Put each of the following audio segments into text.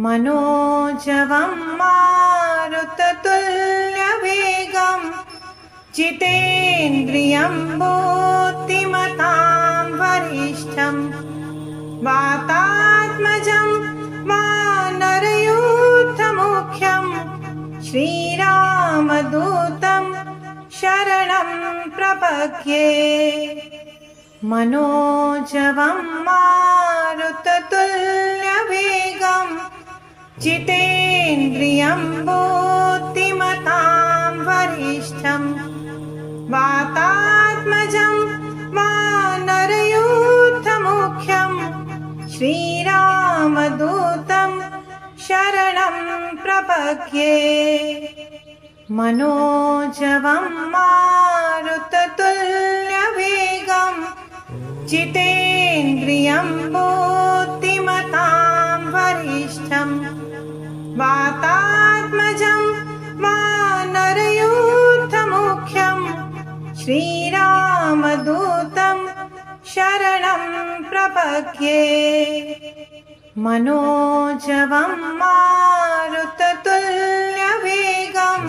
मनोजवं मारुततुल्यवेगं जितेन्द्रियं बुद्धिमतां वरिष्ठं वातात्मजं वानरयूथमुख्यं श्रीरामदूतं शरणं प्रपद्ये। मनोजवं मारुततुल्यवेगं जितेन्द्रियं बुद्धिमतां वरिष्ठं वातात्मजं वानरयूथमुख्यं श्रीरामदूतं शरणं प्रपद्ये। मनोजवं मारुततुल्यवेगं जितेन्द्रियं बुद्धिमतां वरिष्ठं वातात्मजं वानरयूथमुख्यं श्रीरामदूतं शरणं प्रपद्ये। मनोजवं मारुततुल्यवेगं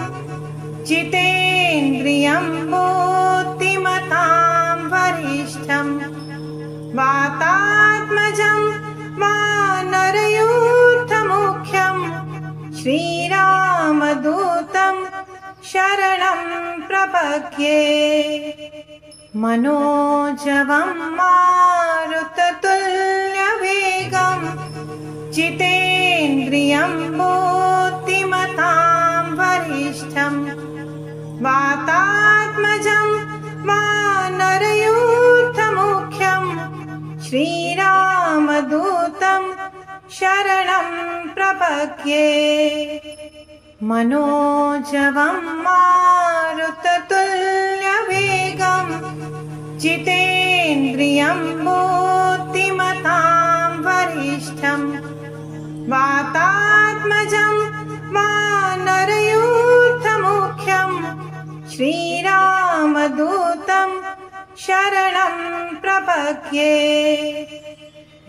जितेन्द्रियं बुद्धिमतां वरिष्ठं वातात्मजं वानरयूथमुख्यं श्रीरामदूतं शरणं प्रपद्ये। मनोजवं मारुततुल्यवेगं जितेन्द्रियं बुद्धिमतां वरिष्ठं वातात्मजं वानरयूथमुख्यं श्रीरामदूतं शरणं प्रपद्ये। मनोजवं मारुततुल्यवेगं जितेन्द्रियं बुद्धिमतां वरिष्ठं वातात्मजं वानरयूथमुख्यं श्रीरामदूतं शरणं प्रपद्ये।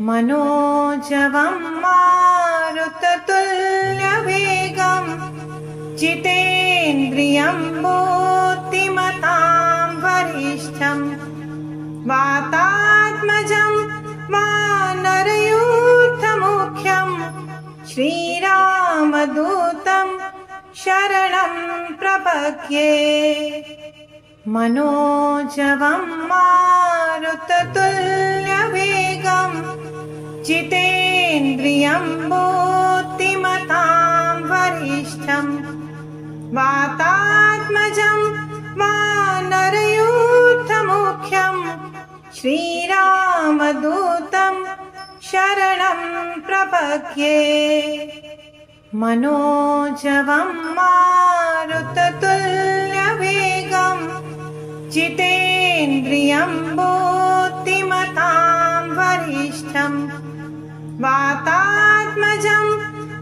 मनोजवं मारुततुल्यवेगं जितेन्द्रियं बुद्धिमतां वरिष्ठं वातात्मजं वानरयूथमुख्यं श्रीरामदूतं शरणं प्रपद्ये। मनोजवं मारुततुल्यवेगं जितेन्द्रियं बुद्धिमतां वरिष्ठं वातात्मजं वानरयूथमुख्यं श्रीरामदूतं शरणं प्रपद्ये। मनोजवं मारुततुल्यवेगं जितेन्द्रियं बुद्धिमतां वरिष्ठं वातात्मजं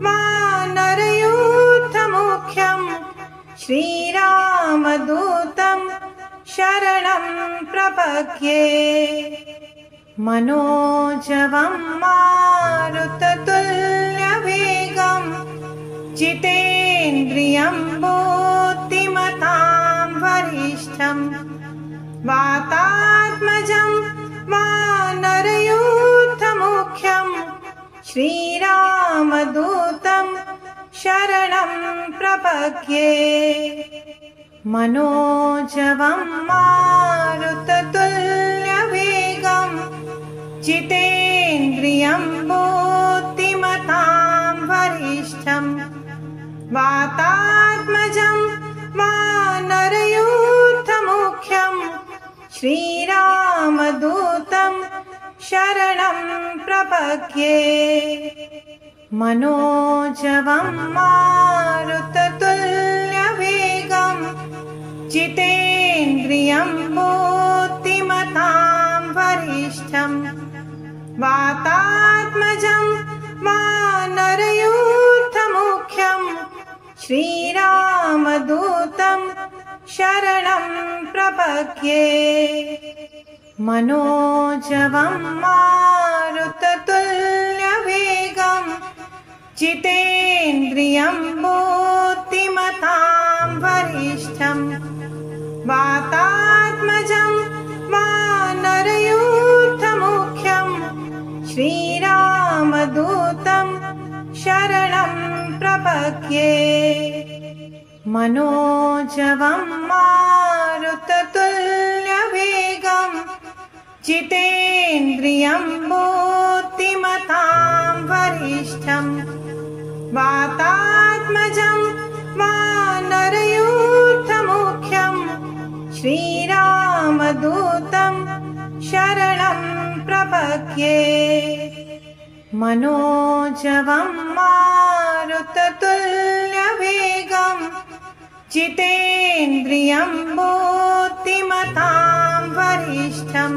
वानरयूथमुख्यं श्रीरामदूतं शरणं प्रपद्ये। मनोजवं मारुततुल्यवेगं जितेन्द्रियं बुद्धिमतां वरिष्ठं वातात्मजं वानरयूथमुख्यं श्रीरामदूतं शरणं प्रपद्ये। मनोजवं मारुततुल्यवेगं जितेन्द्रियं बुद्धिमतां वरिष्ठं वातात्मजं वानरयूथमुख्यं श्रीरामदूतं शरणं प्रपद्ये। मनोजवं मारुततुल्यवेगं जितेन्द्रियं बुद्धिमतां वरिष्ठं वातात्मजं वानरयूथमुख्यं श्रीरामदूतं शरणं प्रपद्ये। मनोजवं मारुततुल्यवेगं जितेन्द्रियं बुद्धिमतां वरिष्ठं वातात्मजं वानरयूथमुख्यं श्रीरामदूतं शरणं प्रपद्ये। मनोजवं मारुततुल्यवेगं जितेन्द्रियं बुद्धिमतां वरिष्ठं वातात्मजं वानरयूथमुख्यं श्रीरामदूतं शरणं प्रपद्ये। मनोजवं मारुततुल्यवेगं जितेन्द्रियं बुद्धिमतां वरिष्ठं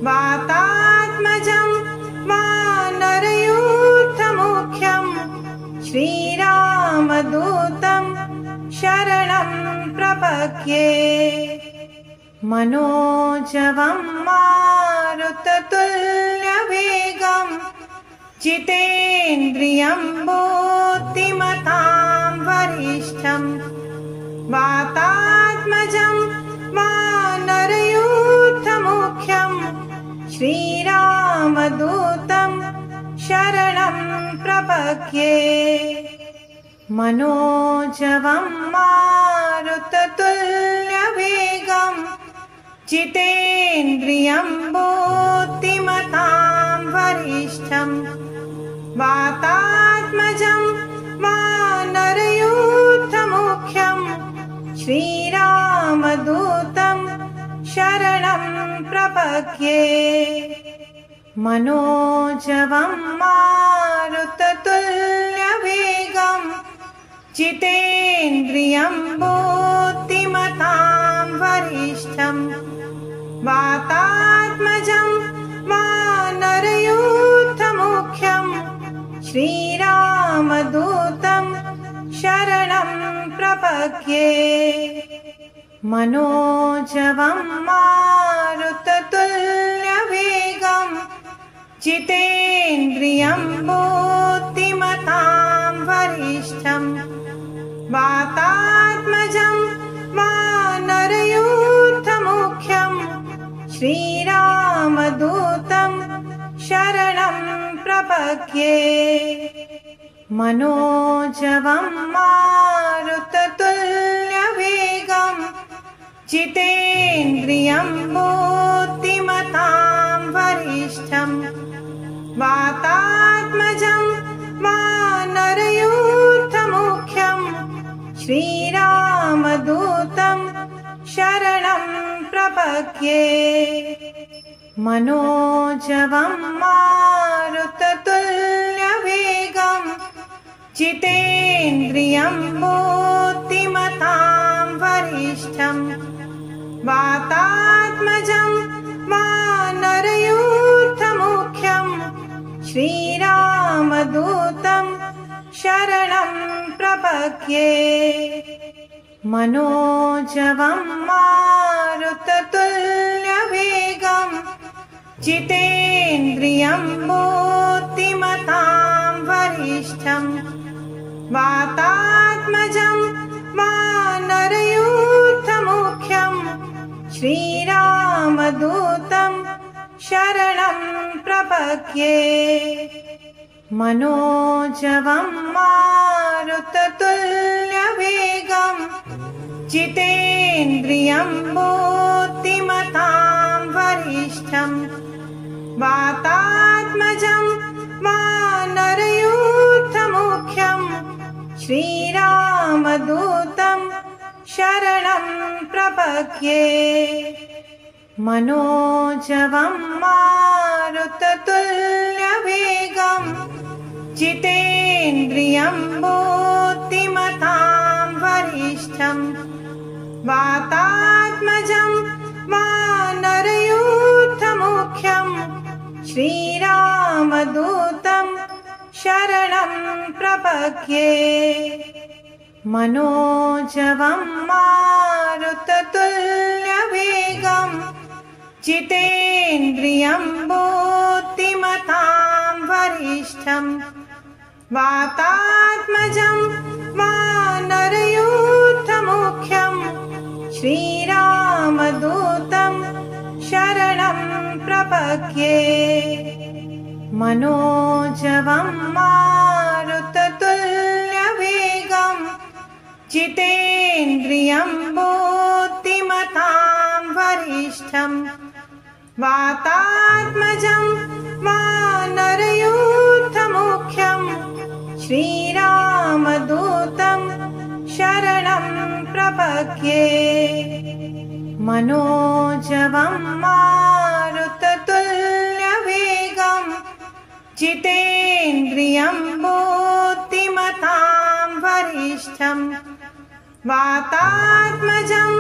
वातात्मजं वानरयूथमुख्यं श्रीरामदूतं शरणं प्रपद्ये। मनोजवं मारुततुल्यवेगं जितेन्द्रियं बुद्धिमतां वरिष्ठं वातात्मजं वानरयूथमुख्यं श्रीरामदूतं शरणं प्रपद्ये। मनोजवं मारुततुल्यवेगं जितेन्द्रियं बुद्धिमतां वरिष्ठं वातात्मजं वानरयूथमुख्यं श्रीरामदूतं शरणं प्रपद्ये। मनोजवं मारुततुल्यवेगं जितेन्द्रियं बुद्धिमतां वरिष्ठं वातात्मजं वानरयूथमुख्यं श्रीरामदूतं शरणं प्रपद्ये। मनोजवं मारुततुल्यवेगं जितेन्द्रियं बुद्धिमतां वरिष्ठं वातात्मजं वानरयूथमुख्यं श्रीरामदूतं शरणं प्रपद्ये। मनोजवं मारुततुल्यवेगं जितेन्द्रियं बुद्धिमतां वरिष्ठं वातात्मजं वानरयूथमुख्यं श्रीरामदूतं शरणं प्रपद्ये। मनोजवं मारुततुल्यवेगं जितेन्द्रियं बुद्धिमतां वरिष्ठं वातात्मजं वानरयूथमुख्यं श्रीरामदूतं शरणं प्रपद्ये। मनोजवं मारुततुल्यवेगं जितेन्द्रियं बुद्धिमतां वरिष्ठं वातात्मजं वानरयूथमुख्यं श्रीरामदूतं शरणं प्रपद्ये। मनोजवं मारुततुल्यवेगं जितेन्द्रियं बुद्धिमतां वरिष्ठं वातात्मजं वानरयूथमुख्यं श्रीरामदूतं शरणं प्रपद्ये। मनोजवं मारुततुल्यवेगं जितेन्द्रियं बुद्धिमतां वरिष्ठं वातात्मजं वानरयूथमुख्यं श्रीरामदूतं शरणं प्रपद्ये। मनोजवं मारुततुल्यवेगं जितेन्द्रियं बुद्धिमतां वरिष्ठं वातात्मजं वानरयूथमुख्यं श्रीरामदूतं शरणं प्रपद्ये। मनोजवं मारुततुल्यवेगं जितेन्द्रियं बुद्धिमतां वरिष्ठं वातात्मजं वानरयूथमुख्यं श्रीरामदूतं शरणं प्रपद्ये। मनोजवं मारुततुल्यवेगं जितेन्द्रियं बुद्धिमतां वरिष्ठं वातात्मजं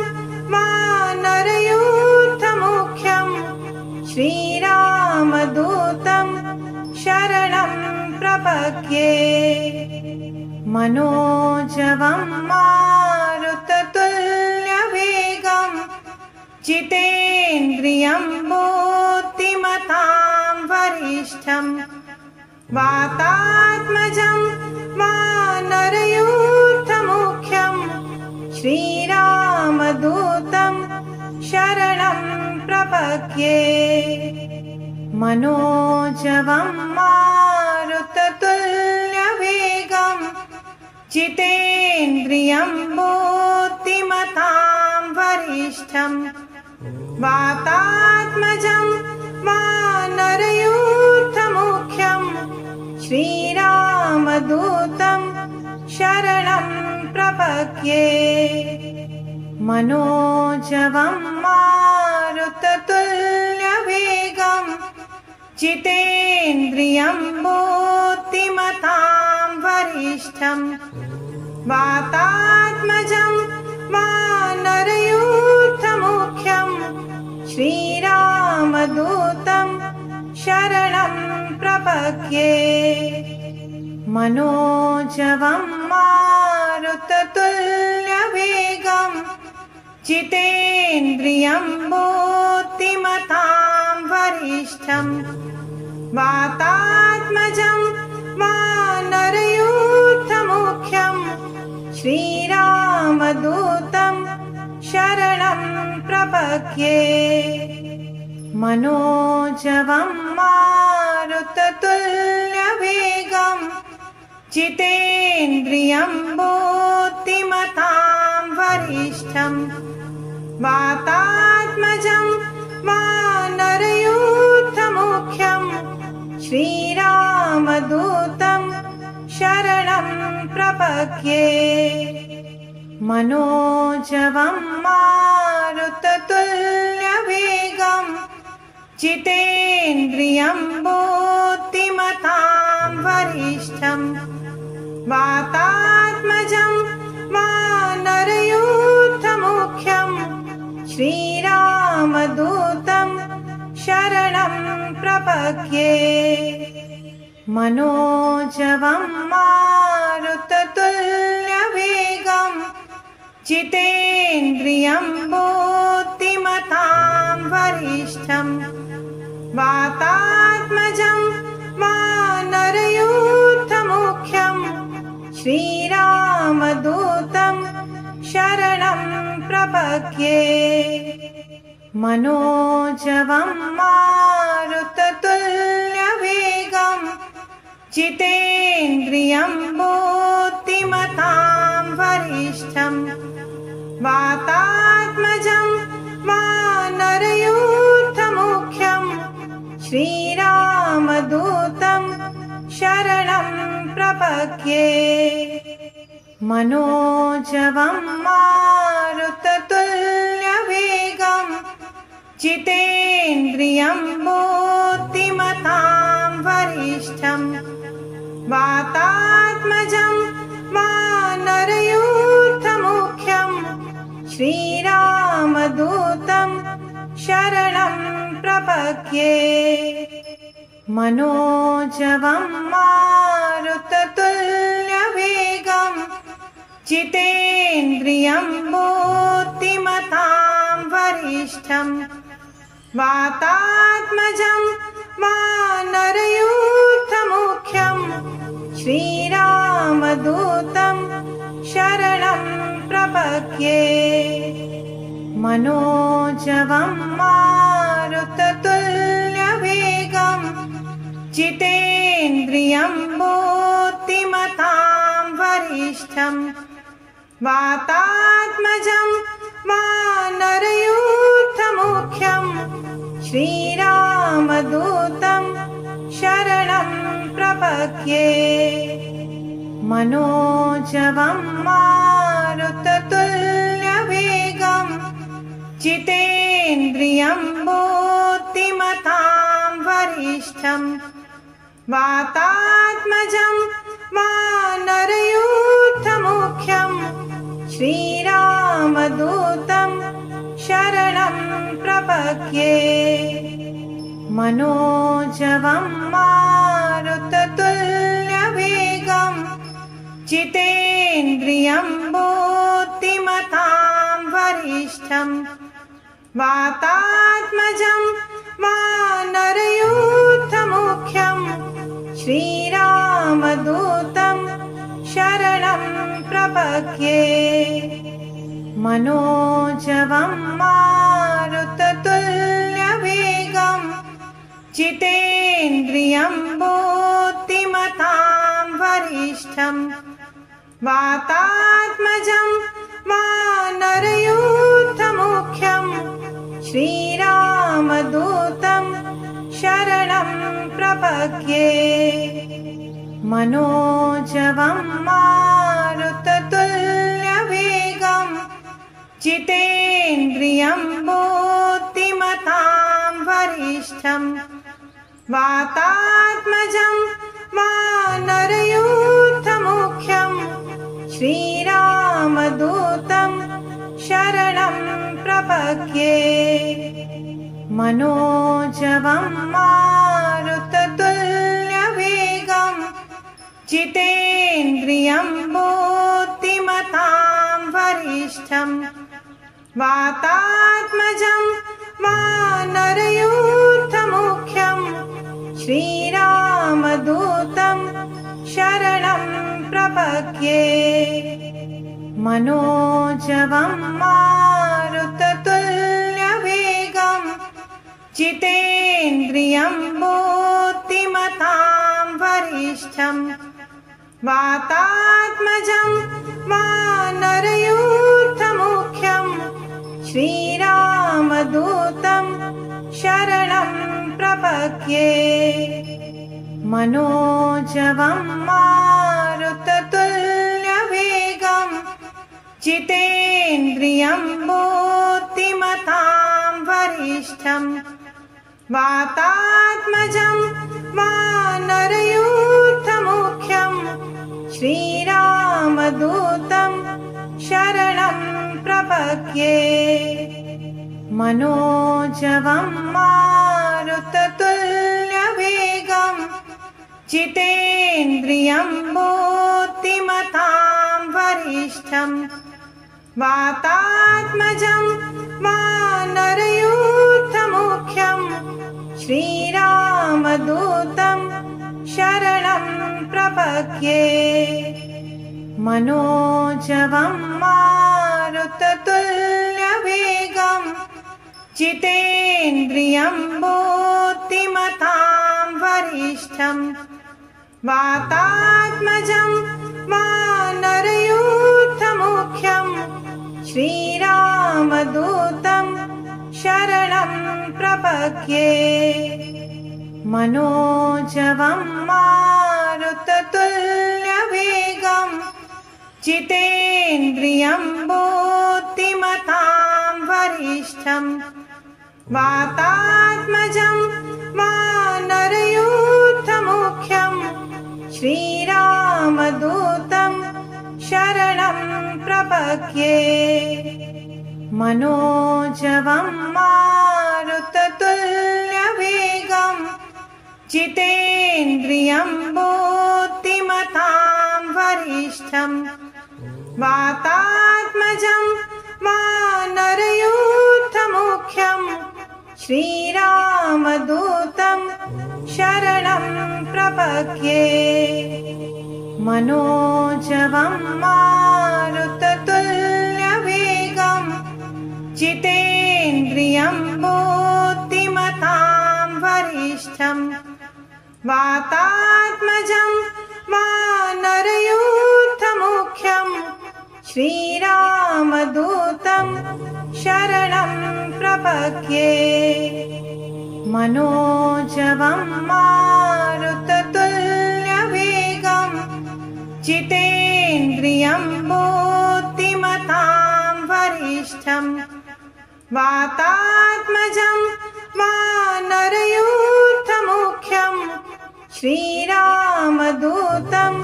वानरयूथमुख्यं श्रीरामदूतं शरणं प्रपद्ये। मनोजवं मारुततुल्यवेगं जितेन्द्रियं बुद्धिमतां वरिष्ठं वातात्मजं वानरयूथमुख्यं श्रीरामदूतं शरणं प्रपद्ये। मनोजवं मारुततुल्यवेगं जितेन्द्रियं बुद्धिमतां वरिष्ठं वातात्मजं वानरयूथमुख्यं श्रीरामदूतं शरणं प्रपद्ये। मनोजवं मारुततुल्यवेगं जितेन्द्रियं बुद्धिमतां वरिष्ठं वातात्मजं वानरयूथमुख्यं श्रीरामदूतं शरणं प्रपद्ये। मनोजवं मारुततुल्यवेगं जितेन्द्रियं बुद्धिमतां वरिष्ठं वातात्मजं वानरयूथमुख्यं श्रीरामदूतं शरणं प्रपद्ये। मनोजवं मारुततुल्यवेगं जितेन्द्रियं बुद्धिमतां वरिष्ठं वातात्मजं वानरयूथमुख्यं श्रीरामदूतं शरणं प्रपद्ये। मनोजवं मारुततुल्यवेगं जितेन्द्रियं बुद्धिमतां वरिष्ठं वातात्मजं वानरयूथमुख्यं श्रीरामदूतं शरणं प्रपद्ये। मनोजवं मारुततुल्यवेगं जितेन्द्रियं बुद्धिमतां वरिष्ठं वातात्मजं वानरयूथमुख्यं श्रीरामदूतं शरणं प्रपद्ये। मनोजवं मारुततुल्यवेगं जितेन्द्रियं बुद्धिमतां वरिष्ठं वातात्मजं वानरयूथमुख्यं श्रीरामदूतं शरणं प्रपद्ये। मनोजवं मारुततुल्यवेगं जितेन्द्रियं बुद्धिमतां वरिष्ठं वातात्मजं वानरयूथमुख्यं श्रीरामदूतं शरणं प्रपद्ये। मनोजवं मारुततुल्यवेगं जितेन्द्रियं बुद्धिमतां वरिष्ठं वातात्मजं वानरयूथमुख्यं श्रीरामदूतं शरणं प्रपद्ये। मनोजवं मारुततुल्यवेगं जितेन्द्रियं बुद्धिमतां वरिष्ठं वातात्मजं वानरयूथमुख्यं श्रीरामदूतं शरणं प्रपद्ये। मनोजवं मारुततुल्यवेगं जितेन्द्रियं बुद्धिमतां वरिष्ठं वातात्मजं वानरयूथमुख्यं श्रीरामदूतं शरणं प्रपद्ये। मनोजवं मारुततुल्यवेगं जितेन्द्रियं बुद्धिमतां वरिष्ठं वातात्मजं वानरयूथमुख्यं श्रीरामदूतं शरणं प्रपद्ये। मनोजवं मारुततुल्यवेगं जितेन्द्रियं बुद्धिमतां वरिष्ठं वातात्मजं वानरयूथमुख्यं श्रीरामदूतं शरणं प्रपद्ये। मनोजवं मारुततुल्यवेगं जितेन्द्रियं बुद्धिमतां वरिष्ठं वातात्मजं वानरयूथमुख्यं श्रीरामदूतं शरणं प्रपद्ये। मनोजवं मारुततुल्यवेगं जितेन्द्रियं बुद्धिमतां वरिष्ठं वातात्मजं वानरयूथमुख्यं श्रीरामदूतं शरणं प्रपद्ये। मनोजवं मारुततुल्यवेगं जितेन्द्रियं बुद्धिमतां वरिष्ठं वातात्मजं वानरयूथमुख्यं श्रीरामदूतं शरणं प्रपद्ये। मनोजवं मारुततुल्यवेगं जितेन्द्रियं बुद्धिमतां वरिष्ठं वातात्मजं वानरयूथमुख्यं श्रीरामदूतं शरणं प्रपद्ये। मनोजवं मारुततुल्यवेगं जितेन्द्रियं बुद्धिमतां वरिष्ठं वातात्मजं वानरयूथमुख्यं श्रीरामदूतं शरणं प्रपद्ये। मनोजवं मारुततुल्यवेगं जितेन्द्रियं बुद्धिमतां वरिष्ठं वातात्मजं वानरयूथमुख्यं श्रीरामदूतं शरणं प्रपद्ये। मनोजवं मारुततुल्यवेगं जितेन्द्रियं बुद्धिमतां वरिष्ठं वातात्मजं वानरयूथमुख्यं श्रीरामदूतं शरणं प्रपद्ये। मनोजवं मारुततुल्यवेगं जितेन्द्रियं बुद्धिमतां वरिष्ठं वातात्मजं वानरयूथमुख्यं श्रीरामदूतं शरणं प्रपद्ये। मनोजवं मारुततुल्यवेगं जितेन्द्रियं बुद्धिमतां वरिष्ठं वातात्मजं वानरयूथमुख्यं श्रीरामदूतं शरणं प्रपद्ये। मनोजवं मारुततुल्यवेगं जितेन्द्रियं बुद्धिमतां वरिष्ठं वातात्मजं वानरयूथमुख्यं श्रीरामदूतं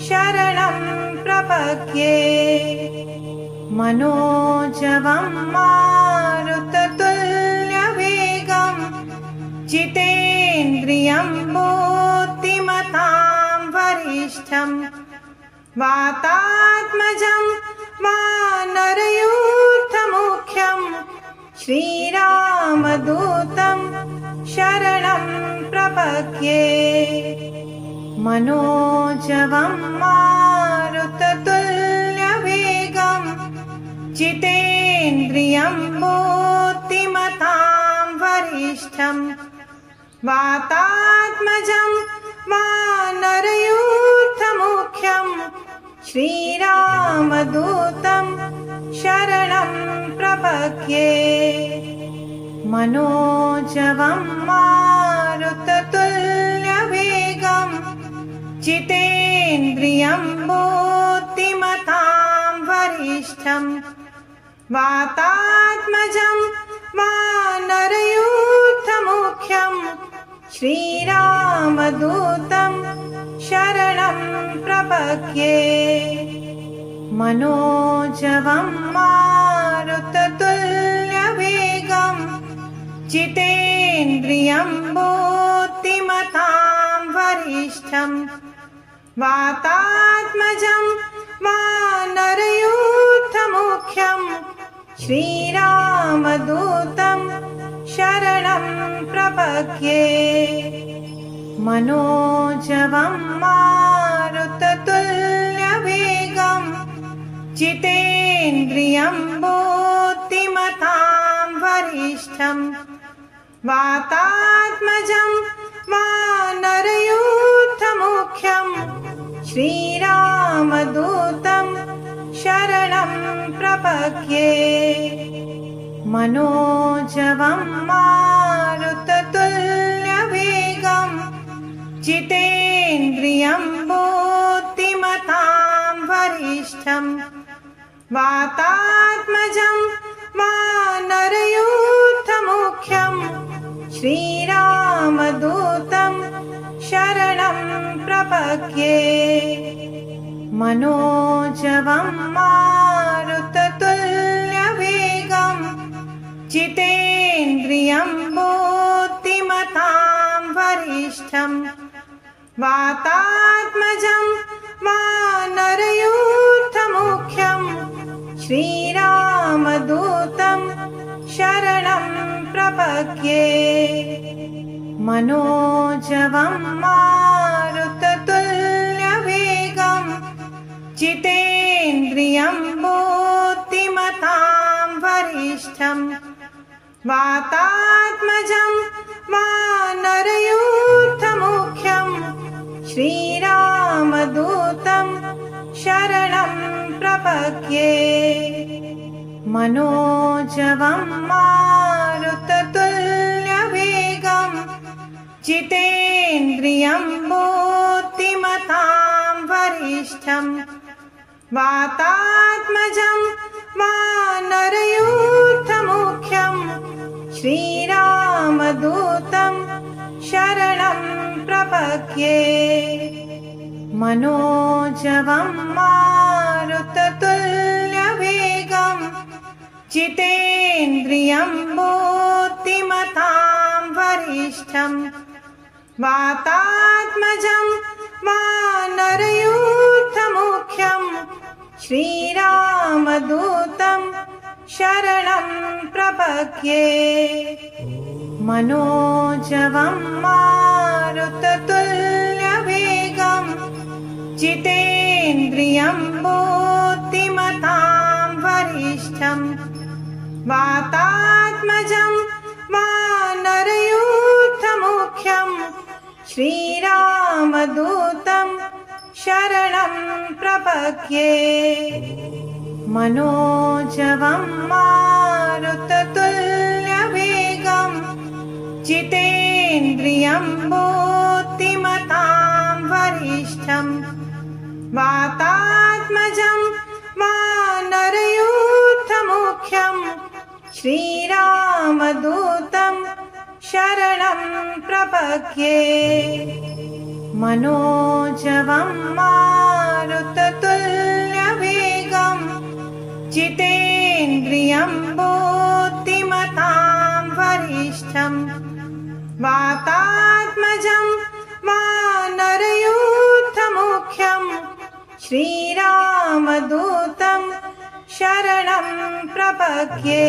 शरणं प्रपद्ये। मनोजवं मारुततुल्यवेगं जितेन्द्रियं बुद्धिमतां वरिष्ठं वातात्मजं वानरयूथमुख्यं श्रीरामदूतं शरणं प्रपद्ये। मनोजवं मारुततुल्यवेगं जितेन्द्रियं बुद्धिमतां वरिष्ठं वातात्मजं वानरयूथमुख्यं श्रीरामदूतं शरणं प्रपद्ये। मनोजवं मारुततुल्यवेगं जितेन्द्रियं बुद्धिमतां वरिष्ठं वातात्मजं वानरयूथमुख्यं श्रीरामदूतं शरणं प्रपद्ये। मनोजवं मारुततुल्यवेगं जितेन्द्रियं बुद्धिमतां वरिष्ठं वातात्मजं वानरयूथमुख्यं श्रीरामदूतं शरणं प्रपद्ये। मनोजवं मारुततुल्यवेगं जितेन्द्रियं बुद्धिमतां वरिष्ठं वातात्मजं वानरयूथमुख्यं श्रीरामदूतं शरणं प्रपद्ये। मनोजवं मारुततुल्यवेगं जितेन्द्रियं बुद्धिमतां वरिष्ठं वातात्मजं वानरयूथमुख्यं श्रीरामदूतं शरणं प्रपद्ये। मनोजवं मारुततुल्यवेगं जितेन्द्रियं बुद्धिमतां वरिष्ठं वातात्मजं वानरयूथमुख्यं श्रीरामदूतं शरणं प्रपद्ये। मनोजवं मारुततुल्यवेगं जितेन्द्रियं बुद्धिमतां वरिष्ठं वातात्मजं वानरयूथमुख्यं श्रीरामदूतं शरणं प्रपद्ये। मनोजवं मारुततुल्यवेगं जितेन्द्रियं बुद्धिमतां वरिष्ठं वातात्मजं वानरयूथमुख्यं श्रीरामदूतं शरणं प्रपद्ये। मनोजवं मारुततुल्यवेगं जितेन्द्रियं बुद्धिमतां वरिष्ठं वातात्मजं वानरयूथमुख्यं श्रीरामदूतं शरणं प्रपद्ये। मनोजवं मारुततुल्यवेगं जितेन्द्रियं बुद्धिमतां वरिष्ठं वातात्मजं वानरयूथमुख्यं श्रीरामदूतं शरणं प्रपद्ये। मनोजवं मारुततुल्यवेगं जितेन्द्रियं बुद्धिमतां वरिष्ठं वातात्मजं वानरयूथमुख्यं श्रीरामदूतं शरणं प्रपद्ये। मनोजवं मारुततुल्यवेगं जितेन्द्रियं बुद्धिमतां वरिष्ठं वातात्मजं वानरयूथमुख्यं श्रीरामदूतं शरणं प्रपद्ये।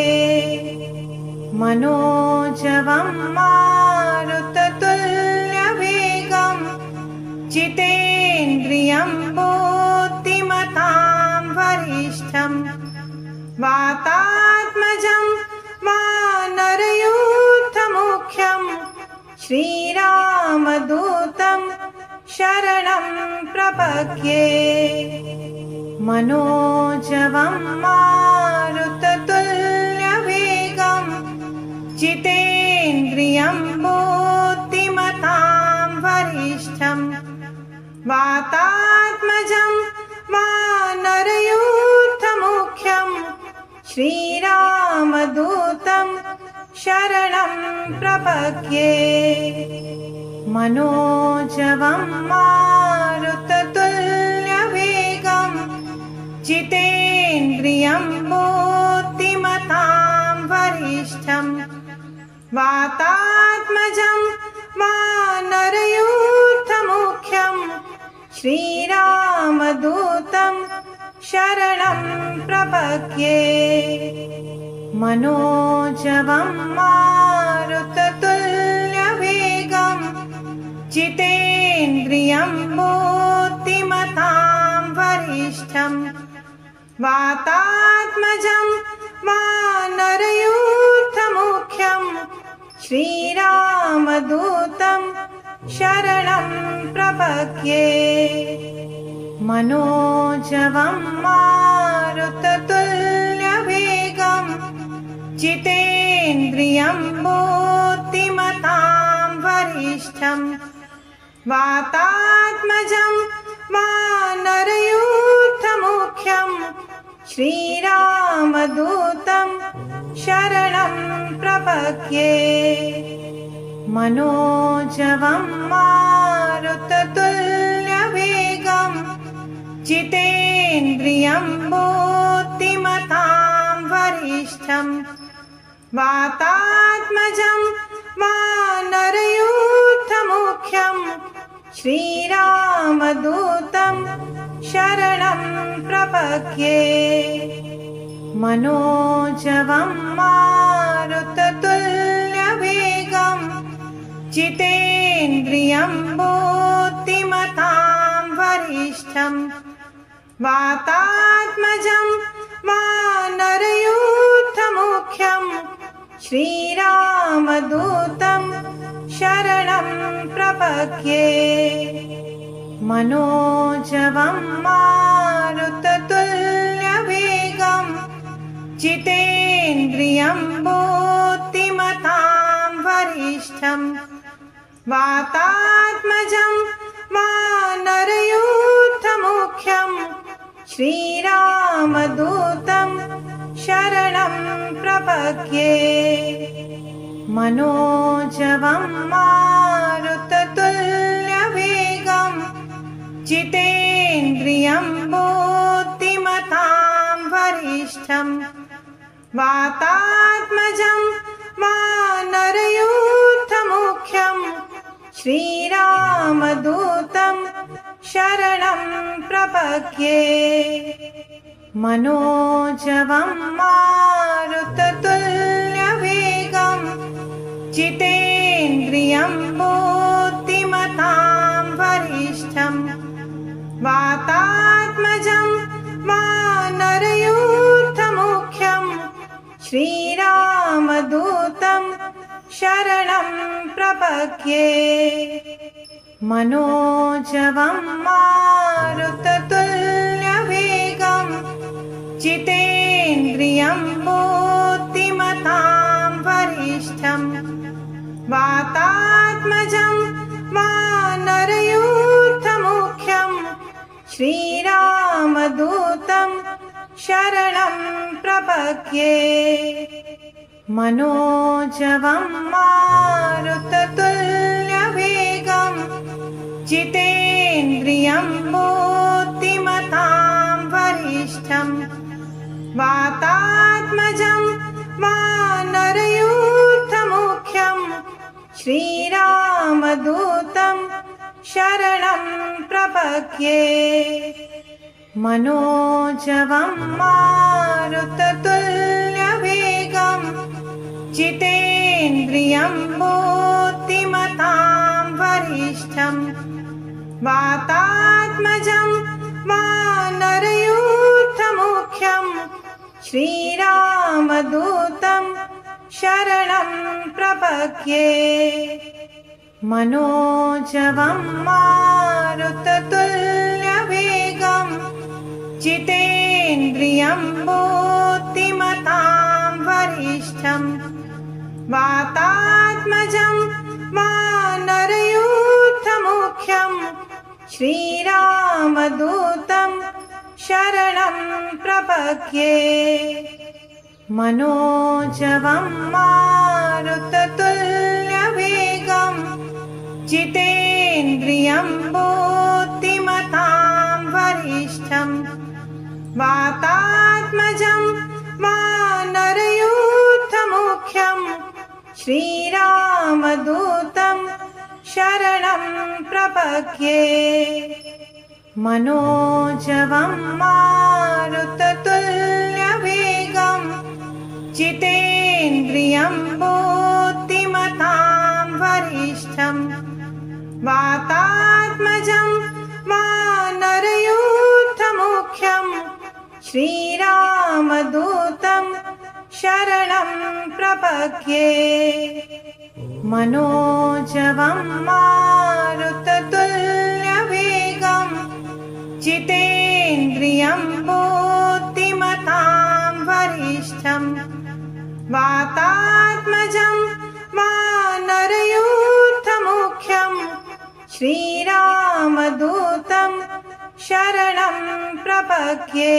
मनोजवं मारुततुल्यवेगं जितेन्द्रियं बुद्धिमतां वरिष्ठं वातात्मजं वानरयूथमुख्यं श्रीरामदूतं शरणं प्रपद्ये। मनोजवं मारुततुल्यवेगं जितेन्द्रियं बुद्धिमतां वरिष्ठं वातात्मजं वानरयूथमुख्यं श्रीरामदूतं शरणं प्रपद्ये। मनोजवं मारुततुल्यवेगं जितेन्द्रियं बुद्धिमतां वरिष्ठं वातात्मजं वानरयूथमुख्यं श्रीरामदूतं शरणं प्रपद्ये। मनोजवं मारुततुल्यवेगं जितेन्द्रियं बुद्धिमतां वरिष्ठं वातात्मजं वानरयूथमुख्यं श्रीरामदूतं शरणं प्रपद्ये। मनोजवं मारुततुल्यवेगं जितेन्द्रियं बुद्धिमतां वरिष्ठं वातात्मजं वानरयूथमुख्यं श्रीरामदूतं शरणं प्रपद्ये। मनोजवं मारुततुल्यवेगं जितेन्द्रियं बुद्धिमतां वरिष्ठं वातात्मजं वानरयूथमुख्यं श्रीरामदूतं शरणं प्रपद्ये। मनोजवं मारुततुल्यवेगं जितेन्द्रियं बुद्धिमतां वरिष्ठं वातात्मजं वानरयूथमुख्यं श्रीरामदूतं शरणं प्रपद्ये। मनोजवं मारुततुल्यवेगं जितेन्द्रियं बुद्धिमतां वरिष्ठं वातात्मजं वानरयूथमुख्यं श्रीरामदूतं शरणं प्रपद्ये। मनोजवं मारुततुल्यवेगं जितेन्द्रियं बुद्धिमतां वरिष्ठं वातात्मजं वानरयूथमुख्यं श्रीरामदूतं शरणं प्रपद्ये। मनोजवं मारुततुल्यवेगं जितेन्द्रियं बुद्धिमतां वरिष्ठं वातात्मजं वानरयूथमुख्यं श्रीरामदूतं शरणं प्रपद्ये। मनोजवं मारुततुल्यवेगं जितेन्द्रियं बुद्धिमतां वरिष्ठं वातात्मजं वानरयूथमुख्यं श्रीरामदूतं शरणं प्रपद्ये। मनोजवं मारुततुल्यवेगं जितेन्द्रियं बुद्धिमतां वरिष्ठं वातात्मजं वानरयूथमुख्यं श्रीरामदूतं शरणं प्रपद्ये। मनोजवं मारुततुल्यवेगं जितेन्द्रियं बुद्धिमतां वरिष्ठं वातात्मजं वानरयूथमुख्यं श्रीरामदूतं शरणं प्रपद्ये। मनोजवं मारुततुल्यवेगं जितेन्द्रियं बुद्धिमतां वरिष्ठं वातात्मजं वानरयूथमुख्यं श्रीरामदूतं शरणं प्रपद्ये। मनोजवं मारुततुल्यवेगं जितेन्द्रियं बुद्धिमतां वरिष्ठं वातात्मजं वानरयूथमुख्यं श्रीरामदूतं शरणं प्रपद्ये। मनोजवं मारुततुल्यवेगं जितेन्द्रियं बुद्धिमतां वरिष्ठं वातात्मजं वानरयूथमुख्यं श्रीरामदूतं शरणं प्रपद्ये। मनोजवं मारुततुल्यवेगं जितेन्द्रियं बुद्धिमतां वरिष्ठं वातात्मजं वानरयूथमुख्यं श्रीरामदूतं शरणं प्रपद्ये।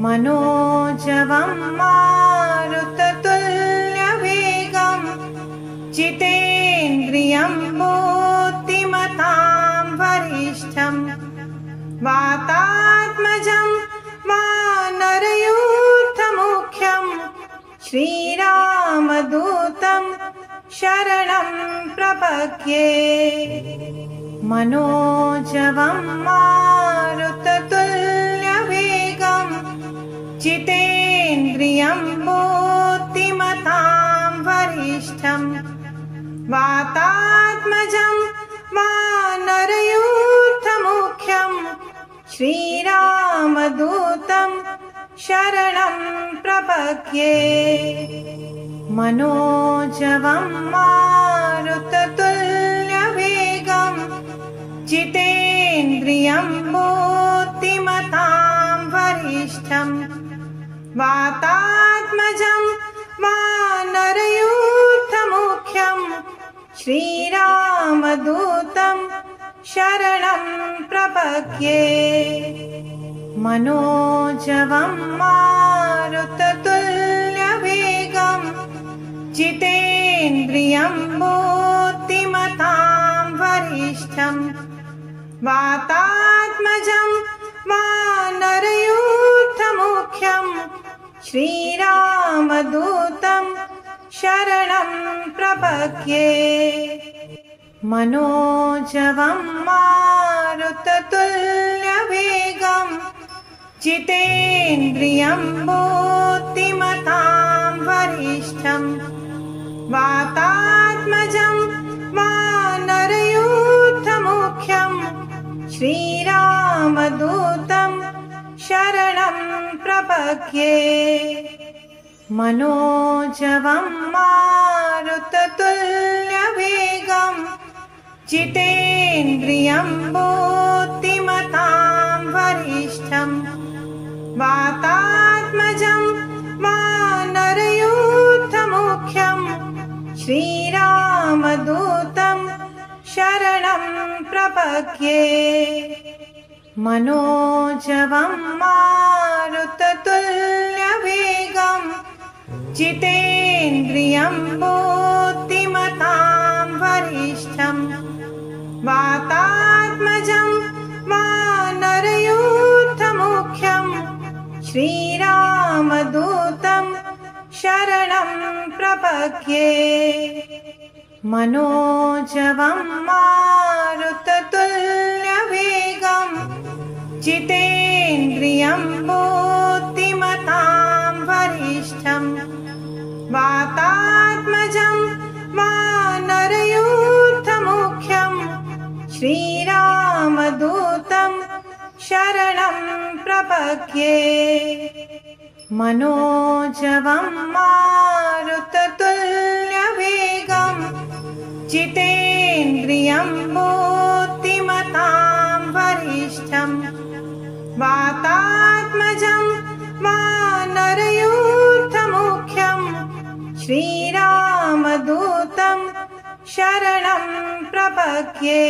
मनोजवं मारुततुल्यवेगं जितेन्द्रियं बुद्धिमतां वरिष्ठं वातात्मजं वानरयूथमुख्यं श्रीरामदूतं शरणं प्रपद्ये। मनोजवं मारुततुल्यवेगं जितेन्द्रियं बुद्धिमतां वरिष्ठं वातात्मजं वानरयूथमुख्यं श्रीरामदूतं शरणं प्रपद्ये। मनोजवं मारुततुल्यवेगं जितेन्द्रियं बुद्धिमतां वरिष्ठं वातात्मजं वानरयूथमुख्यं श्रीरामदूतं शरणं प्रपद्ये। मनोजवं मारुततुल्यवेगं जितेन्द्रियं बुद्धिमतां वरिष्ठं वातात्मजं वानरयूथमुख्यं श्रीरामदूतं शरणं प्रपद्ये। मनोजवं मारुततुल्यवेगं जितेन्द्रियं बुद्धिमतां वरिष्ठं वातात्मजं वानरयूथमुख्यं श्रीरामदूतं शरणं प्रपद्ये। मनोजवं मारुततुल्यवेगं जितेन्द्रियं बुद्धिमतां वरिष्ठं वातात्मजं वानरयूथमुख्यं श्रीरामदूतं शरणं प्रपद्ये। मनोजवं मारुततुल्यवेगं जितेन्द्रियं बुद्धिमतां वरिष्ठं वातात्मजं वानरयूथमुख्यं श्रीरामदूतं शरणं प्रपद्ये। मनोजवं मारुततुल्यवेगं जितेन्द्रियं बुद्धिमतां वरिष्ठं वातात्मजं वानरयूथमुख्यं श्रीरामदूतं शरणं प्रपद्ये। मनोजवं मारुततुल्यवेगं जितेन्द्रियं बुद्धिमतां वरिष्ठं वातात्मजं वानरयूथमुख्यं श्रीरामदूतं शरणं प्रपद्ये।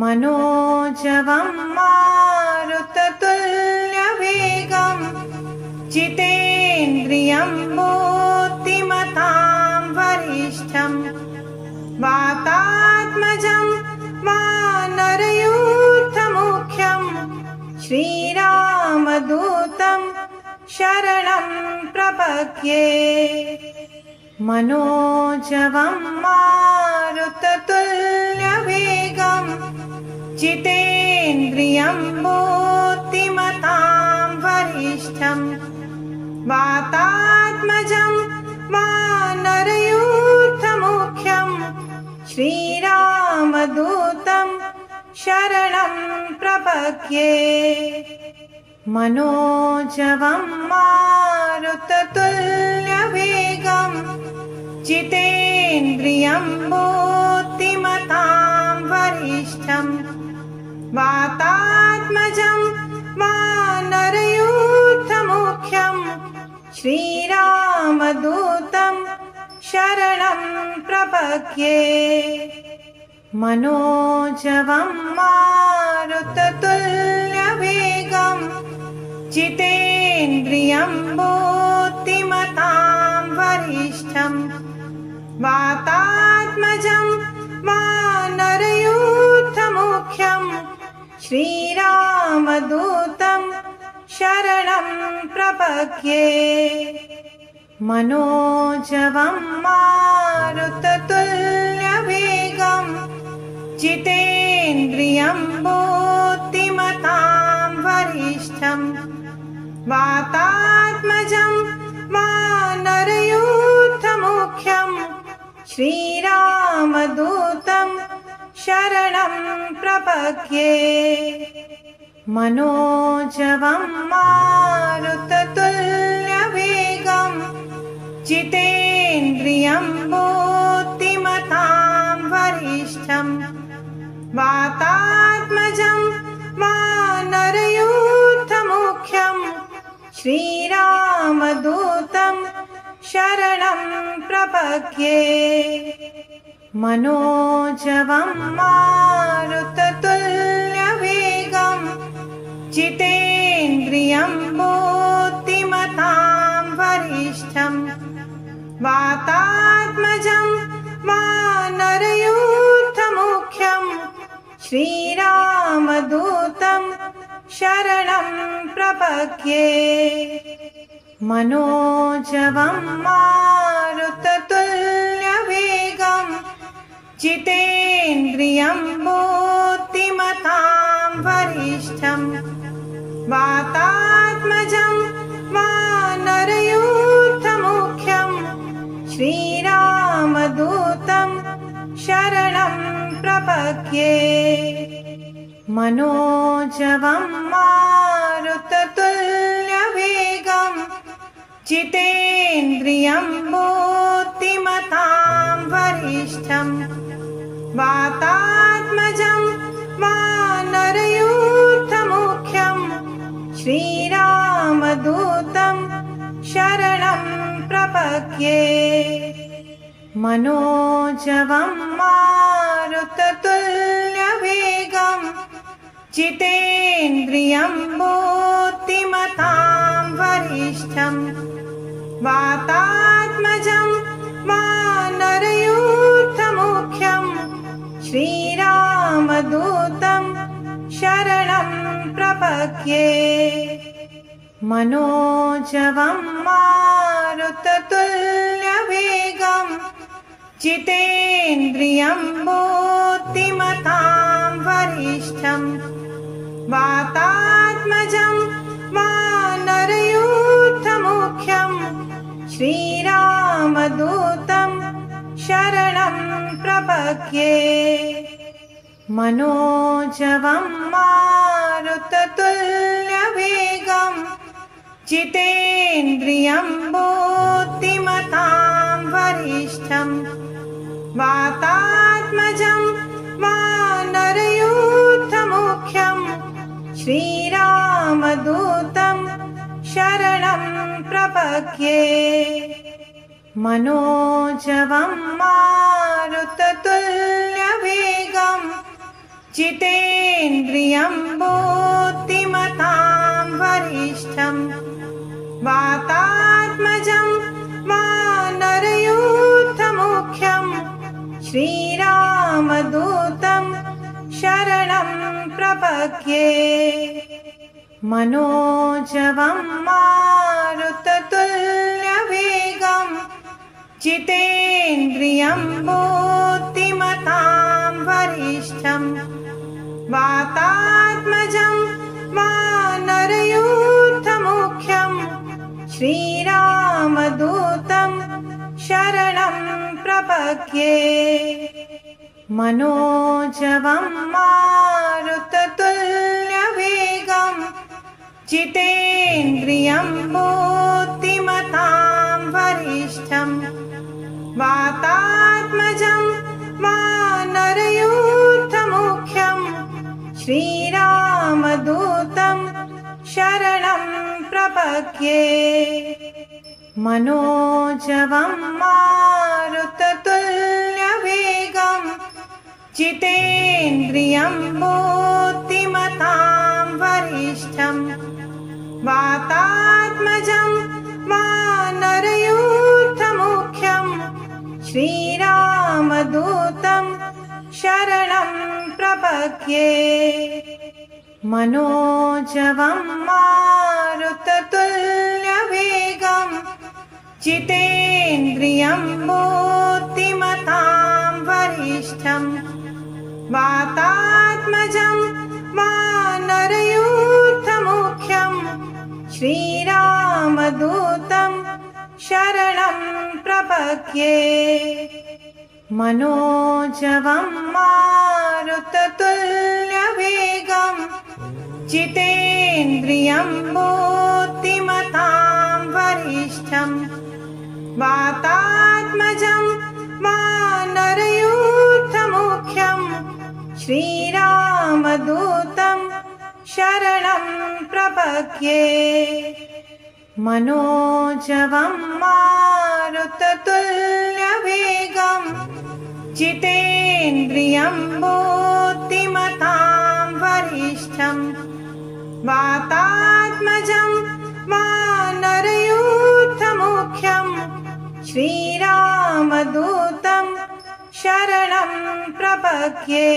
मनोजवं मारुततुल्यवेगं जितेन्द्रियं बुद्धिमतां वरिष्ठं वातात्मजं वानरयूथमुख्यं श्रीरामदूतं शरणं प्रपद्ये। मनोजवं मारुततुल्यवेगं जितेन्द्रियं बुद्धिमतां वरिष्ठं वातात्मजं वानरयूथमुख्यं श्रीरामदूतं शरणं प्रपद्ये। मनोजवं मारुततुल्यवेगं जितेन्द्रियं बुद्धिमतां वरिष्ठं वातात्मजं वानरयूथमुख्यं श्रीरामदूतं शरणं प्रपद्ये। मनोजवं मारुततुल्यवेगं जितेन्द्रियं बुद्धिमतां वरिष्ठं वातात्मजं वानरयूथमुख्यं श्रीरामदूतं शरणं प्रपद्ये। मनोजवं मारुततुल्यवेगं जितेन्द्रियं बुद्धिमतां वरिष्ठं वातात्मजं वानरयूथमुख्यं श्रीरामदूतं शरणं प्रपद्ये। मनोजवं मारुततुल्यवेगं जितेन्द्रियं बुद्धिमतां वरिष्ठं वातात्मजं वानरयूथमुख्यं श्रीरामदूतं शरणं प्रपद्ये। मनोजवं मारुततुल्यवेगं जितेन्द्रियं बुद्धिमतां वरिष्ठं वातात्मजं वानरयूथमुख्यं श्रीरामदूतं शरणं प्रपद्ये। मनोजवं मारुततुल्यवेगं जितेन्द्रियं बुद्धिमतां वरिष्ठं वातात्मजं वानरयूथमुख्यं श्रीरामदूतं शरणं प्रपद्ये। मनोजवं मारुततुल्यवेगं जितेन्द्रियं बुद्धिमतां वरिष्ठं वातात्मजं वानरयूथमुख्यं श्रीरामदूतं शरणं प्रपद्ये। मनोजवं मारुततुल्यवेगं जितेन्द्रियं बुद्धिमतां वरिष्ठं वातात्मजं वानरयूथमुख्यं श्रीरामदूतं शरणं प्रपद्ये। मनोजवं मारुततुल्यवेगं जितेन्द्रियं बुद्धिमतां वरिष्ठं वातात्मजं वानरयूथमुख्यं श्रीरामदूतं शरणं प्रपद्ये। मनोजवं मारुततुल्यवेगं जितेन्द्रियं बुद्धिमतां वरिष्ठं वातात्मजं वानरयूथमुख्यं श्रीरामदूतं शरणं प्रपद्ये। मनोजवं मारुततुल्यवेगं जितेन्द्रियं बुद्धिमतां वरिष्ठं वातात्मजं वानरयूथमुख्यं श्रीरामदूतं शरणं प्रपद्ये। मनोजवं मारुततुल्यवेगं जितेन्द्रियं बुद्धिमतां वरिष्ठं वातात्मजं वानरयूथमुख्यं श्रीरामदूतं शरणं प्रपद्ये। मनोजवं मारुततुल्यवेगं जितेन्द्रियं बुद्धिमतां वरिष्ठं वातात्मजं वानरयूथमुख्यं श्रीरामदूतं शरणं प्रपद्ये। मनोजवं मारुततुल्यवेगं जितेन्द्रियं बुद्धिमतां वरिष्ठं वातात्मजं वानरयूथमुख्यं श्रीरामदूतं शरणं प्रपद्ये। मनोजवं मारुततुल्यवेगं जितेन्द्रियं बुद्धिमतां वरिष्ठं वातात्मजं वानरयूथमुख्यं श्रीरामदूतं शरणं प्रपद्ये। मनोजवं मारुततुल्यवेगं जितेन्द्रियं बुद्धिमतां वरिष्ठं वातात्मजं वानरयूथमुख्यं श्रीरामदूतं शरणं प्रपद्ये। मनोजवं मारुततुल्यवेगं जितेन्द्रियं बुद्धिमतां वरिष्ठं वातात्मजं वानरयूथमुख्यं श्रीरामदूतं शरणं प्रपद्ये।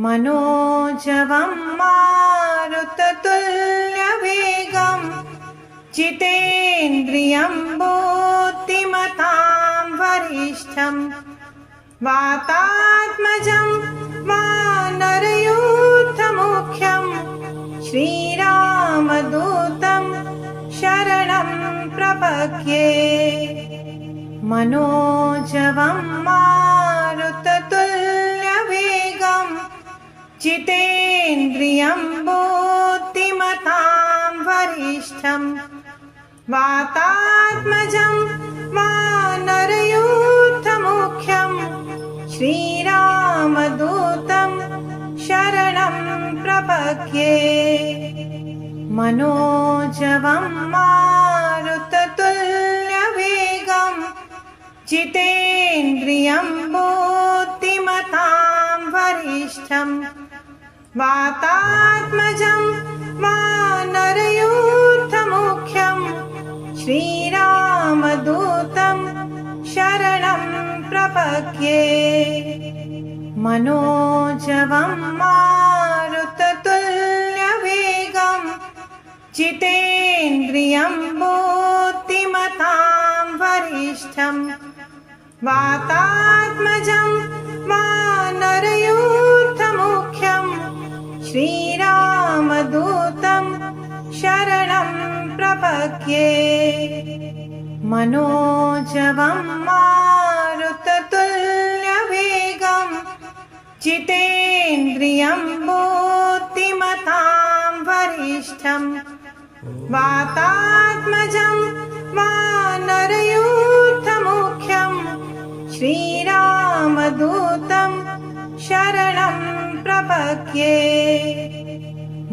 मनोजवं मारुततुल्यवेगं जितेन्द्रियं बुद्धिमतां वरिष्ठं वातात्मजं वानरयूथमुख्यं श्रीरामदूतं शरणं प्रपद्ये। मनोजवं मारुततुल्यवेगं जितेन्द्रियं बुद्धिमतां वरिष्ठं वातात्मजं वानरयूथमुख्यं श्रीरामदूतं शरणं प्रपद्ये। मनोजवं मारुततुल्यवेगं जितेन्द्रियं बुद्धिमतां वरिष्ठं वातात्मजं वानरयूथमुख्यं श्रीरामदूतं शरणं प्रपद्ये। मनोजवं मारुततुल्यवेगं जितेन्द्रियं बुद्धिमतां वरिष्ठं वातात्मजं वानरयूथमुख्यं श्रीरामदूतं शरणं प्रपद्ये। मनोजवं मारुततुल्यवेगं जितेन्द्रियं बुद्धिमतां वरिष्ठं वातात्मजं वानरयूथमुख्यं श्रीरामदूतं शरणं प्रपद्ये।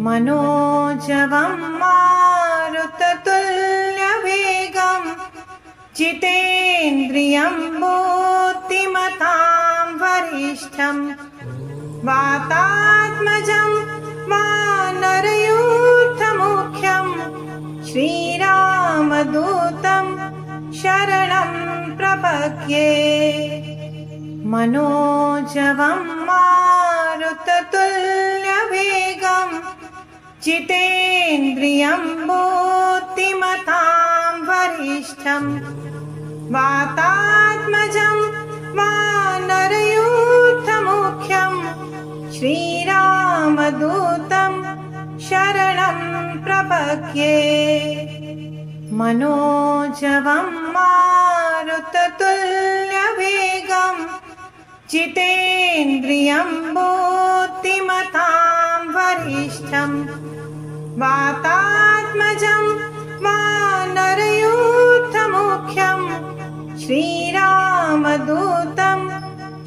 मनोजवं मारुततुल्यवेगं जितेन्द्रियं बुद्धिमतां वरिष्ठं वातात्मजं वानरयूथमुख्यं श्रीरामदूतं शरणं प्रपद्ये। मनोजवं मारुततुल्यवेगं जितेन्द्रियं बुद्धिमतां वरिष्ठं वातात्मजं वानरयूथमुख्यं श्रीरामदूतं शरणं प्रपद्ये। मनोजवं मारुततुल्यवेगं जितेन्द्रियं बुद्धिमतां वरिष्ठं वातात्मजं वानरयूथमुख्यं श्रीरामदूतं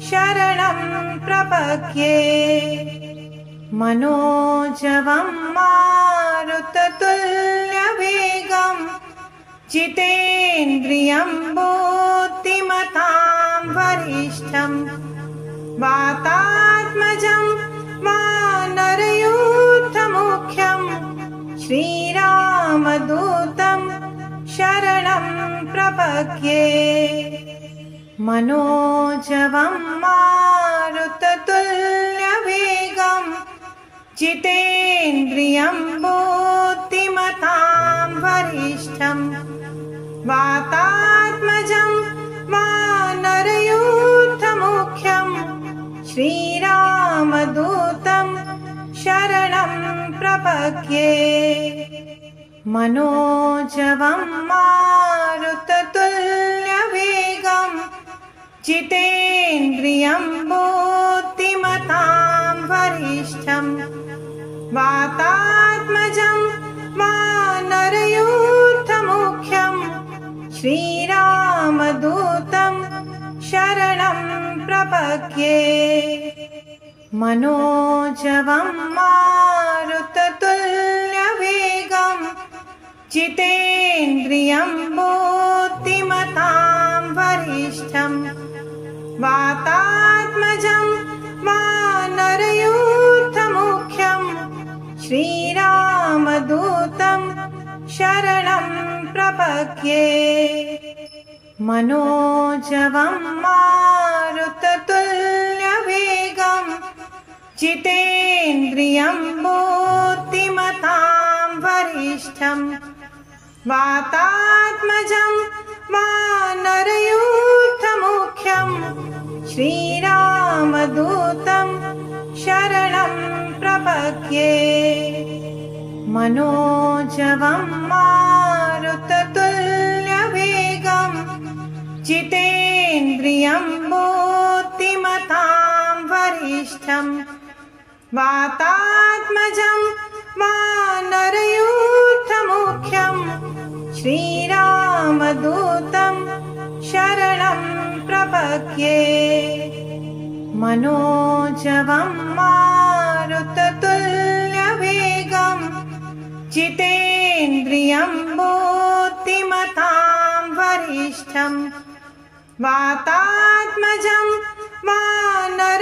शरणं प्रपद्ये। मनोजवं मारुततुल्यवेगं जितेन्द्रियं बुद्धिमतां वरिष्ठं वातात्मजं वानरयूथमुख्यं श्रीरामदूतं शरणं प्रपद्ये। मनोजवं मारुततुल्यवेगं जितेन्द्रियं बुद्धिमतां वरिष्ठं वातात्मजं वानरयूथमुख्यं श्रीरामदूतं शरणं प्रपद्ये। मनोजवं मारुततुल्यवेगं जितेन्द्रियं बुद्धिमतां वरिष्ठं वातात्मजं वानरयूथमुख्यं श्रीरामदूतं शरणं प्रपद्ये। मनोजवं मारुततुल्यवेगं जितेन्द्रियं बुद्धिमतां वरिष्ठं वातात्मजं वानरयूथमुख्यं श्रीरामदूतं शरणं प्रपद्ये। मनोजवं मारुततुल्यवेगं जितेन्द्रियं बुद्धिमतां वरिष्ठं वातात्मजं वानरयूथमुख्यं श्रीरामदूतं शरणं प्रपद्ये। मनोजवं मारुततुल्यवेगं जितेन्द्रियं बुद्धिमतां वरिष्ठं वातात्मजं वानरयूथमुख्यं श्रीरामदूतं शरणं प्रपद्ये। मनोजवं मारुततुल्यवेगं जितेन्द्रियं बुद्धिमतां वरिष्ठं वातात्मजं वानरयूथमुख्यं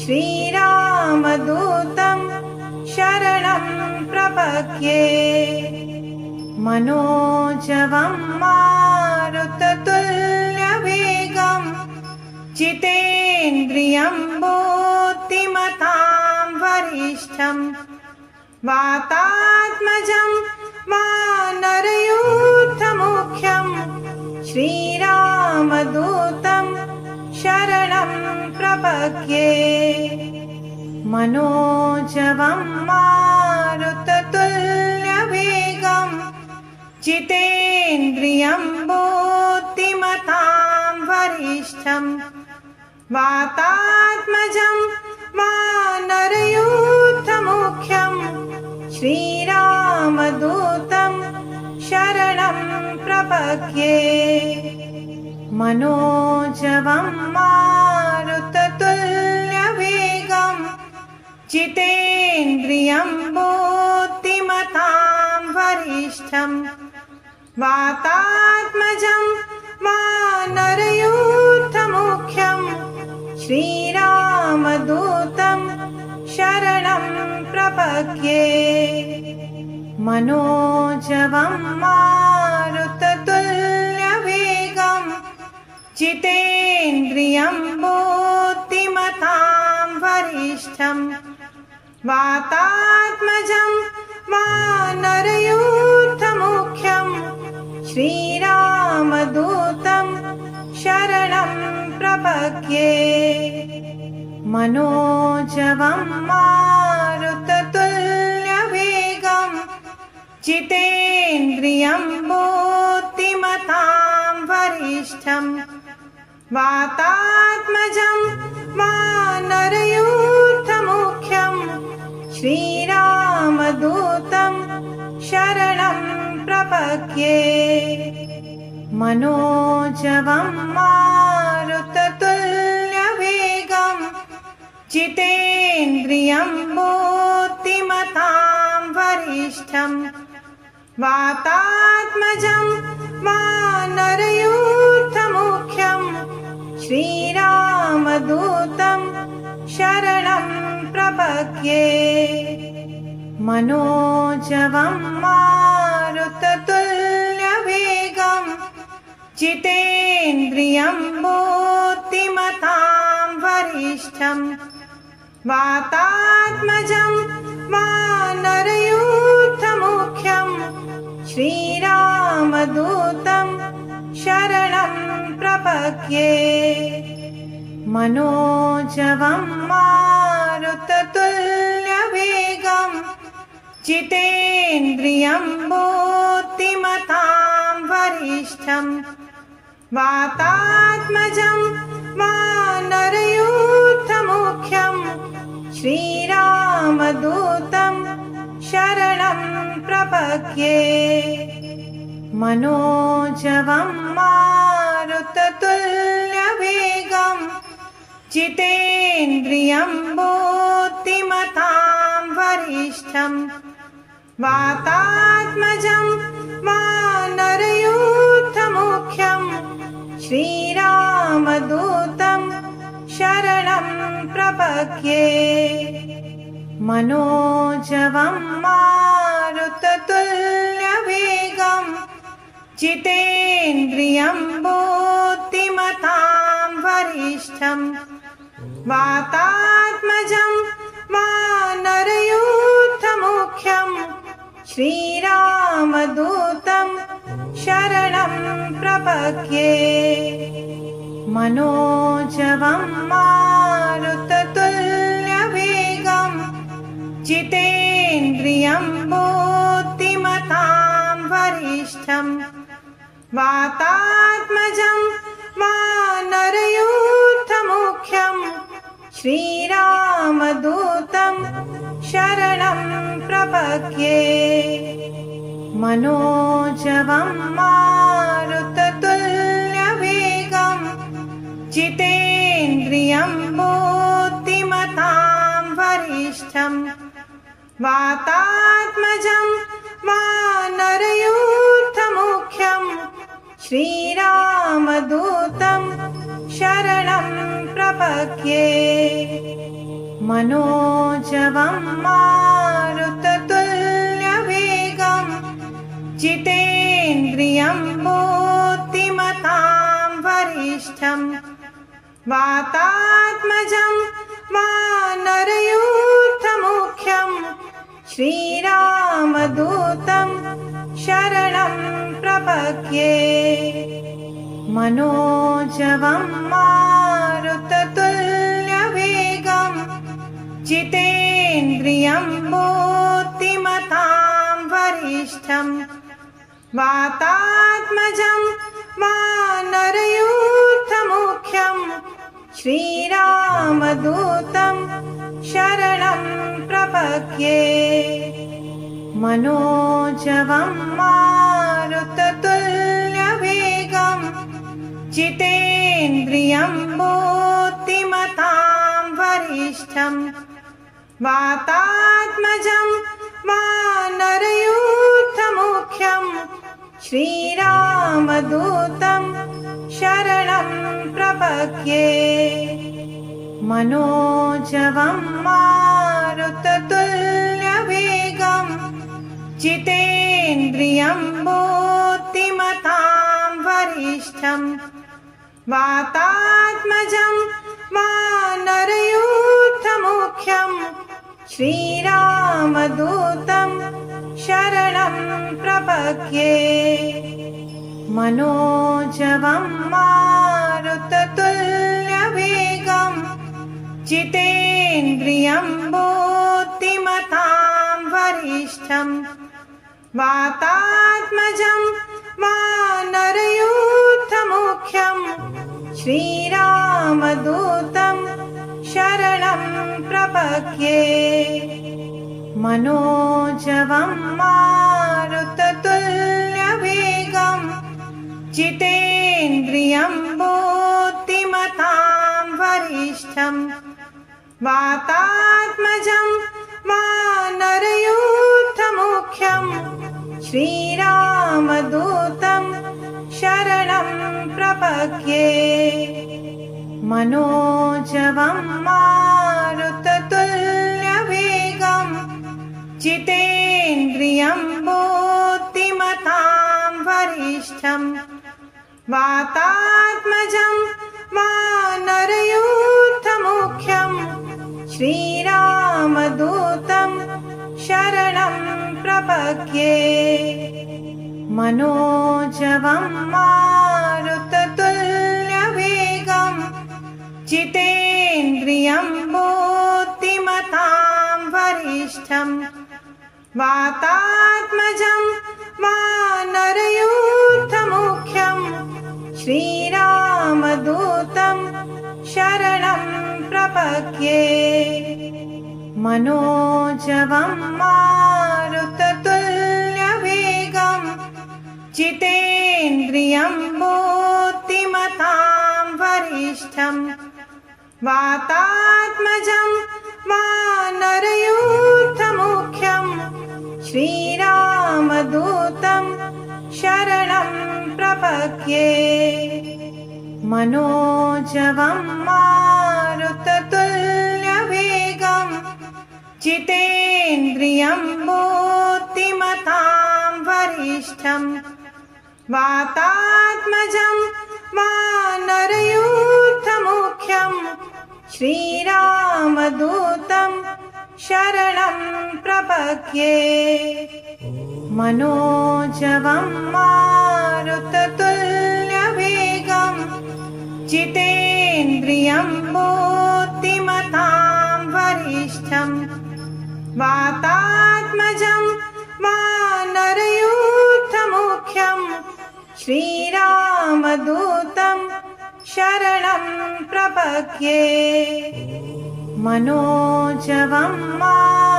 श्रीरामदूतं शरणं प्रपद्ये। मनोजवं मारुततुल्यवेगं जितेन्द्रियं बुद्धिमतां वरिष्ठं वातात्मजं वानरयूथमुख्यं श्रीरामदूतं शरणं प्रपद्ये। मनोजवं मारुततुल्यवेगं जितेन्द्रियं बुद्धिमतां वरिष्ठं वातात्मजं वानरयूथमुख्यं श्रीरामदूतं शरणं प्रपद्ये। मनोजवं मारुततुल्यवेगं जितेन्द्रियं बुद्धिमतां वरिष्ठं वातात्मजं वानरयूथमुख्यं श्रीरामदूतं शरणं प्रपद्ये। मनोजवं मारुततुल्यवेगं जितेन्द्रियं बुद्धिमतां वरिष्ठं वातात्मजं वानरयूथमुख्यं श्रीरामदूतं शरणं प्रपद्ये। मनोजवं मारुततुल्यवेगं जितेन्द्रियं बुद्धिमतां वरिष्ठं वातात्मजं वानरयूथमुख्यं श्रीरामदूतं शरणं प्रपद्ये। मनोजवं मारुततुल्यवेगं जितेन्द्रियं बुद्धिमतां वरिष्ठं वातात्मजं वानरयूथमुख्यं श्रीरामदूतं शरणं प्रपद्ये। मनोजवं मारुततुल्यवेगं जितेन्द्रियं बुद्धिमतां वरिष्ठं वातात्मजं वानरयूथमुख्यं श्रीरामदूतं शरणं प्रपद्ये। मनोजवं मारुततुल्यवेगं जितेन्द्रियं बुद्धिमतां वरिष्ठं वातात्मजं वानरयूथमुख्यं श्रीरामदूतं शरणं प्रपद्ये। मनोजवं मारुततुल्यवेगं जितेन्द्रियं बुद्धिमतां वरिष्ठं वातात्मजं वानरयूथमुख्यं श्रीरामदूतं शरणं प्रपद्ये। मनोजवं मारुततुल्यवेगं जितेन्द्रियं बुद्धिमतां वरिष्ठं वातात्मजं वानरयूथमुख्यं श्रीरामदूतं शरणं प्रपद्ये। मनोजवं मारुततुल्यवेगं जितेन्द्रियं बुद्धिमतां वरिष्ठं वातात्मजं वानरयूथमुख्यं श्रीरामदूतं शरणं प्रपद्ये। मनोजवं मारुततुल्यवेगं जितेन्द्रियं बुद्धिमतां वरिष्ठं वातात्मजं वानरयूथमुख्यं श्रीरामदूतं शरणं प्रपद्ये। मनोजवं मारुततुल्यवेगं जितेन्द्रियं बुद्धिमतां वरिष्ठं वातात्मजं वानरयूथमुख्यं श्रीरामदूतं शरणं प्रपद्ये। मनोजवं मारुततुल्यवेगं जितेन्द्रियं बुद्धिमतां वरिष्ठं वातात्मजं वानरयूथमुख्यं श्रीरामदूतं शरणं प्रपद्ये। मनोजवं मारुततुल्यवेगं जितेन्द्रियं बुद्धिमतां वरिष्ठं वातात्मजं वानरयूथमुख्यं श्रीरामदूतं शरणं प्रपद्ये। मनोजवं मारुततुल्यवेगं जितेन्द्रियं बुद्धिमतां वरिष्ठं वातात्मजं वानरयूथमुख्यं श्रीरामदूतं शरणं प्रपद्ये। मनोजवं मारुततुल्यवेगं जितेन्द्रियं बुद्धिमतां वरिष्ठं वातात्मजं वानरयूथमुख्यं श्रीरामदूतं शरणं प्रपद्ये। मनोजवं मारुततुल्यवेगं जितेन्द्रियं बुद्धिमतां वरिष्ठं वातात्मजं वानरयूथमुख्यं श्रीरामदूतं शरणं प्रपद्ये। मनोजवं मारुततुल्यवेगं जितेन्द्रियं बुद्धिमतां वरिष्ठं वातात्मजं वानरयूथमुख्यं श्रीरामदूतं शरणं प्रपद्ये। मनोजवं मारुततुल्यवेगं जितेन्द्रियं बुद्धिमतां वरिष्ठं वातात्मजं वानरयूथमुख्यं श्रीरामदूतं शरणं प्रपद्ये। मनोजवं मारुततुल्यवेगं जितेन्द्रियं बुद्धिमतां वरिष्ठं वातात्मजं वानरयूथमुख्यं श्रीरामदूतं शरणं प्रपद्ये। मनोजवं मारुततुल्यवेगं जितेन्द्रियं बुद्धिमतां वरिष्ठं वातात्मजं वानरयूथमुख्यं श्रीरामदूतं शरणं प्रपद्ये। मनोजवं मारुततुल्यवेगं जितेन्द्रियं बुद्धिमतां वरिष्ठं वातात्मजं वानरयूथमुख्यं श्रीरामदूतं शरणं प्रपद्ये। मनोजवं मां